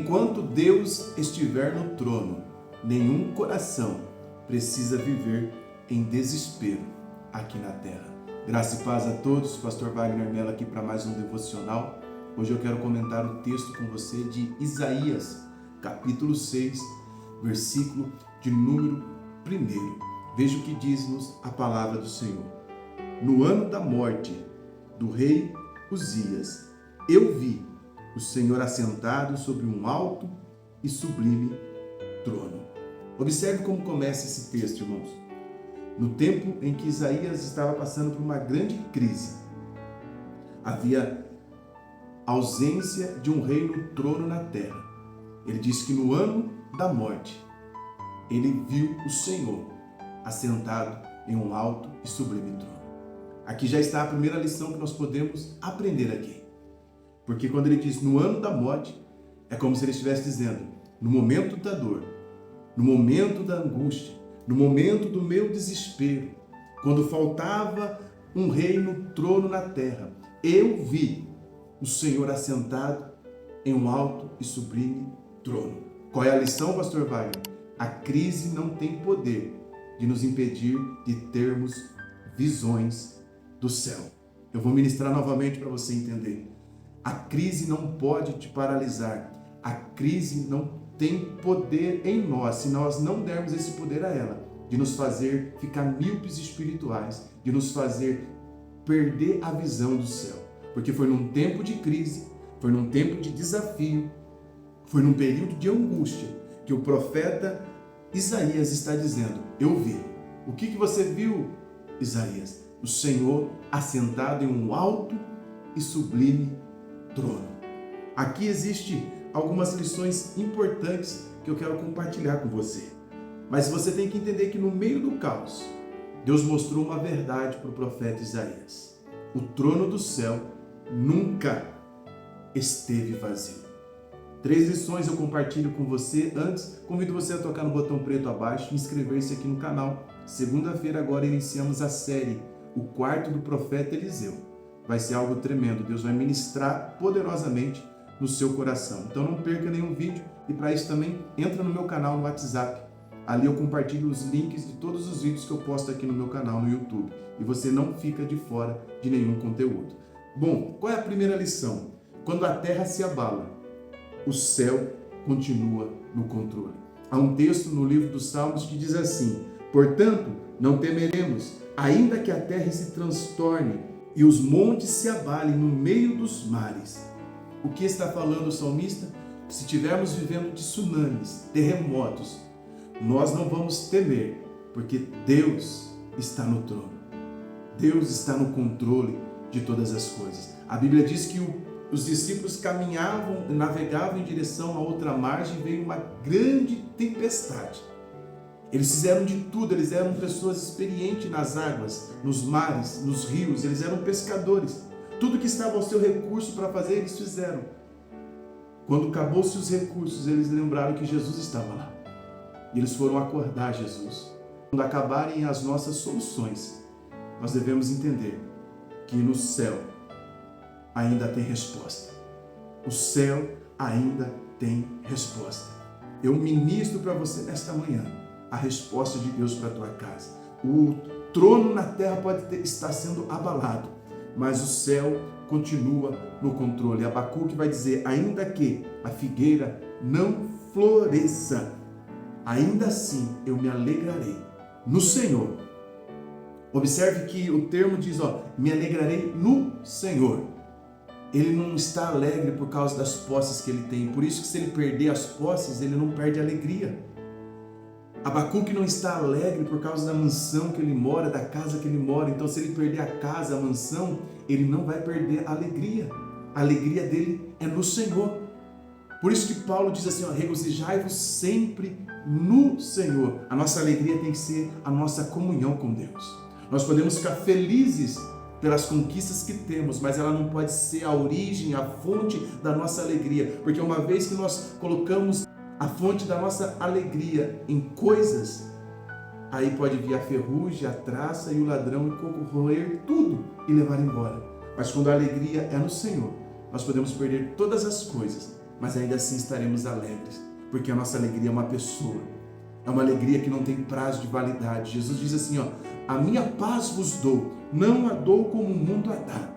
Enquanto Deus estiver no trono, nenhum coração precisa viver em desespero aqui na terra. Graça e paz a todos, Pastor Wagner Mello aqui para mais um devocional. Hoje eu quero comentar o texto com você de Isaías, capítulo 6, versículo de número 1. Veja o que diz-nos a palavra do Senhor. No ano da morte do rei Uzias, eu vi o Senhor assentado sobre um alto e sublime trono. Observe como começa esse texto, irmãos. No tempo em que Isaías estava passando por uma grande crise, havia ausência de um rei no trono na terra. Ele diz que no ano da morte, ele viu o Senhor assentado em um alto e sublime trono. Aqui já está a primeira lição que nós podemos aprender aqui. Porque quando ele diz no ano da morte, é como se ele estivesse dizendo, no momento da dor, no momento da angústia, no momento do meu desespero, quando faltava um rei no trono na terra, eu vi o Senhor assentado em um alto e sublime trono. Qual é a lição, pastor Wagner? A crise não tem poder de nos impedir de termos visões do céu. Eu vou ministrar novamente para você entender. A crise não pode te paralisar. A crise não tem poder em nós, se nós não dermos esse poder a ela, de nos fazer ficar míopes espirituais, de nos fazer perder a visão do céu. Porque foi num tempo de crise, foi num tempo de desafio, foi num período de angústia que o profeta Isaías está dizendo, eu vi. O que você viu, Isaías? O Senhor assentado em um alto e sublime trono. Aqui existem algumas lições importantes que eu quero compartilhar com você. Mas você tem que entender que no meio do caos, Deus mostrou uma verdade para o profeta Isaías. O trono do céu nunca esteve vazio. 3 lições eu compartilho com você. Antes, convido você a tocar no botão preto abaixo e inscrever-se aqui no canal. Segunda-feira agora iniciamos a série O Quarto do Profeta Eliseu. Vai ser algo tremendo. Deus vai ministrar poderosamente no seu coração. Então não perca nenhum vídeo e para isso também entra no meu canal no WhatsApp. Ali eu compartilho os links de todos os vídeos que eu posto aqui no meu canal no YouTube. E você não fica de fora de nenhum conteúdo. Bom, qual é a primeira lição? Quando a terra se abala, o céu continua no controle. Há um texto no livro dos Salmos que diz assim, portanto, não temeremos, ainda que a terra se transtorne e os montes se abalem no meio dos mares. O que está falando o salmista? Se estivermos vivendo tsunamis, terremotos, nós não vamos temer, porque Deus está no trono. Deus está no controle de todas as coisas. A Bíblia diz que os discípulos navegavam em direção a outra margem e veio uma grande tempestade. Eles fizeram de tudo, eles eram pessoas experientes nas águas, nos mares, nos rios, eles eram pescadores. Tudo que estava ao seu recurso para fazer, eles fizeram. Quando acabou-se os recursos, eles lembraram que Jesus estava lá. E eles foram acordar Jesus. Quando acabarem as nossas soluções, nós devemos entender que no céu ainda tem resposta. O céu ainda tem resposta. Eu ministro para você nesta manhã a resposta de Deus para a tua casa. O trono na terra pode estar sendo abalado, mas o céu continua no controle. Abacuque vai dizer, ainda que a figueira não floresça, ainda assim eu me alegrarei no Senhor. Observe que o termo diz, me alegrarei no Senhor. Ele não está alegre por causa das posses que ele tem. Por isso que se ele perder as posses, ele não perde a alegria. Abacuque não está alegre por causa da mansão que ele mora, da casa que ele mora. Então, se ele perder a casa, a mansão, ele não vai perder a alegria. A alegria dele é no Senhor. Por isso que Paulo diz assim, regozijai-vos sempre no Senhor. A nossa alegria tem que ser a nossa comunhão com Deus. Nós podemos ficar felizes pelas conquistas que temos, mas ela não pode ser a origem, a fonte da nossa alegria. Porque uma vez que nós colocamos a fonte da nossa alegria em coisas, aí pode vir a ferrugem, a traça e o ladrão e corroer tudo e levar embora. Mas quando a alegria é no Senhor, nós podemos perder todas as coisas, mas ainda assim estaremos alegres, porque a nossa alegria é uma pessoa, é uma alegria que não tem prazo de validade. Jesus diz assim, ó, a minha paz vos dou, não a dou como o mundo a dá.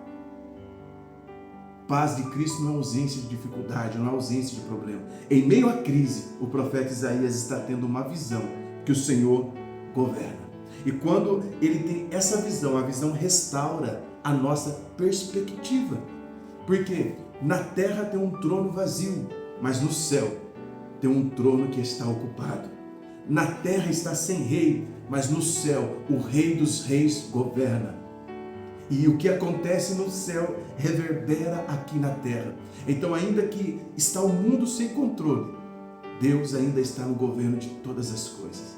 Paz de Cristo não é ausência de dificuldade, não é ausência de problema. Em meio à crise, o profeta Isaías está tendo uma visão que o Senhor governa. E quando ele tem essa visão, a visão restaura a nossa perspectiva. Porque na terra tem um trono vazio, mas no céu tem um trono que está ocupado. Na terra está sem rei, mas no céu o Rei dos Reis governa. E o que acontece no céu reverbera aqui na terra. Então, ainda que está o mundo sem controle, Deus ainda está no governo de todas as coisas.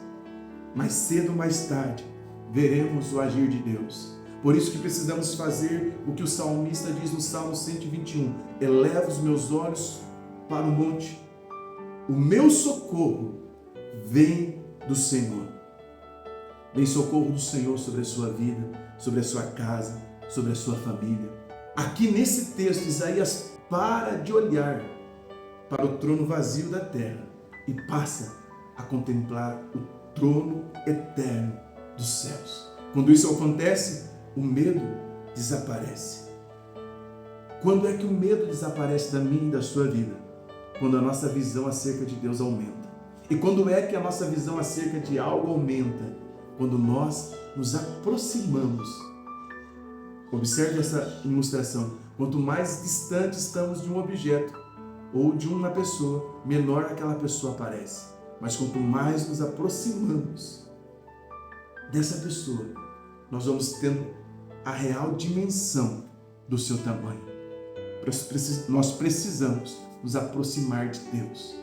Mais cedo ou mais tarde, veremos o agir de Deus. Por isso que precisamos fazer o que o salmista diz no Salmo 121. Eleva os meus olhos para o monte. O meu socorro vem do Senhor. Vem socorro do Senhor sobre a sua vida, sobre a sua casa, sobre a sua família. Aqui nesse texto, Isaías para de olhar para o trono vazio da terra e passa a contemplar o trono eterno dos céus. Quando isso acontece, o medo desaparece. Quando é que o medo desaparece da minha e da sua vida? Quando a nossa visão acerca de Deus aumenta. E quando é que a nossa visão acerca de algo aumenta? Quando nós nos aproximamos. Observe essa ilustração. Quanto mais distante estamos de um objeto ou de uma pessoa, menor aquela pessoa parece. Mas quanto mais nos aproximamos dessa pessoa, nós vamos tendo a real dimensão do seu tamanho. Nós precisamos nos aproximar de Deus,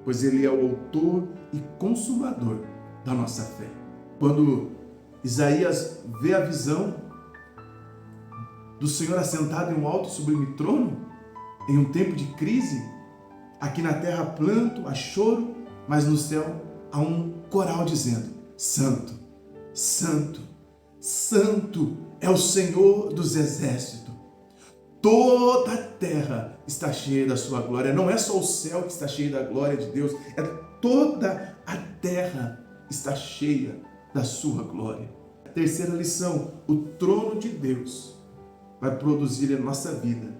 pois Ele é o autor e consumador da nossa fé. Quando Isaías vê a visão do Senhor assentado em um alto e sublime trono, em um tempo de crise, aqui na terra há pranto, há choro, mas no céu há um coral dizendo: Santo, Santo, Santo é o Senhor dos exércitos. Toda a terra está cheia da sua glória. Não é só o céu que está cheio da glória de Deus, é toda a terra está cheia da sua glória. A terceira lição: o trono de Deus vai produzir em nossa vida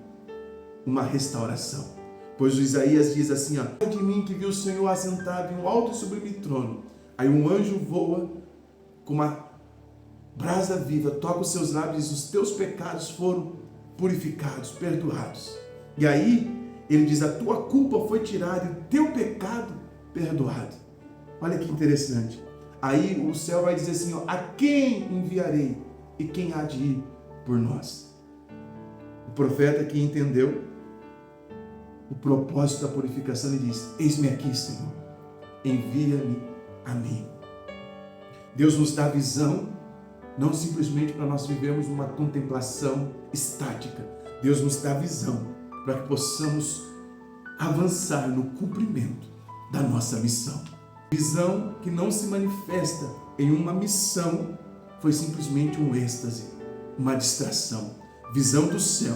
uma restauração. Pois o Isaías diz assim, ai de mim que vi o Senhor assentado em um alto e sublime trono. Aí um anjo voa com uma brasa viva, toca os seus lábios e diz, os teus pecados foram purificados, perdoados. E aí ele diz, a tua culpa foi tirada e o teu pecado perdoado. Olha que interessante. Aí o céu vai dizer assim, a quem enviarei e quem há de ir por nós? O profeta que entendeu o propósito da purificação, ele diz, eis-me aqui, Senhor, envia-me a mim. Deus nos dá visão, não simplesmente para nós vivermos uma contemplação estática. Deus nos dá visão para que possamos avançar no cumprimento da nossa missão. Visão que não se manifesta em uma missão, foi simplesmente um êxtase, uma distração. Visão do céu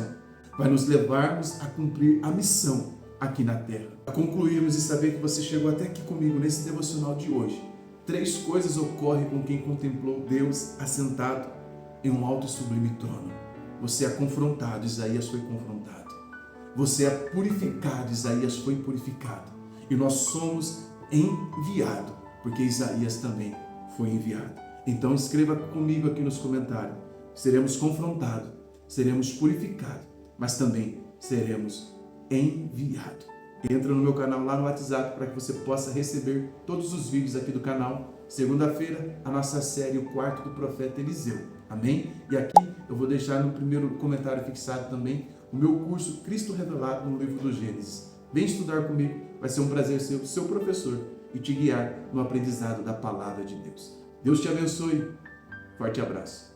vai nos levarmos a cumprir a missão aqui na terra. A concluirmos e saber que você chegou até aqui comigo nesse devocional de hoje. 3 coisas ocorrem com quem contemplou Deus assentado em um alto e sublime trono. Você é confrontado, Isaías foi confrontado. Você é purificado, Isaías foi purificado. E nós somos enviados, porque Isaías também foi enviado. Então escreva comigo aqui nos comentários. Seremos confrontados, seremos purificados, mas também seremos enviados. Entra no meu canal lá no WhatsApp para que você possa receber todos os vídeos aqui do canal. Segunda-feira, a nossa série O Quarto do Profeta Eliseu. Amém? E aqui eu vou deixar no primeiro comentário fixado também o meu curso Cristo Revelado no livro do Gênesis. Vem estudar comigo, vai ser um prazer ser o seu professor e te guiar no aprendizado da Palavra de Deus. Deus te abençoe. Forte abraço.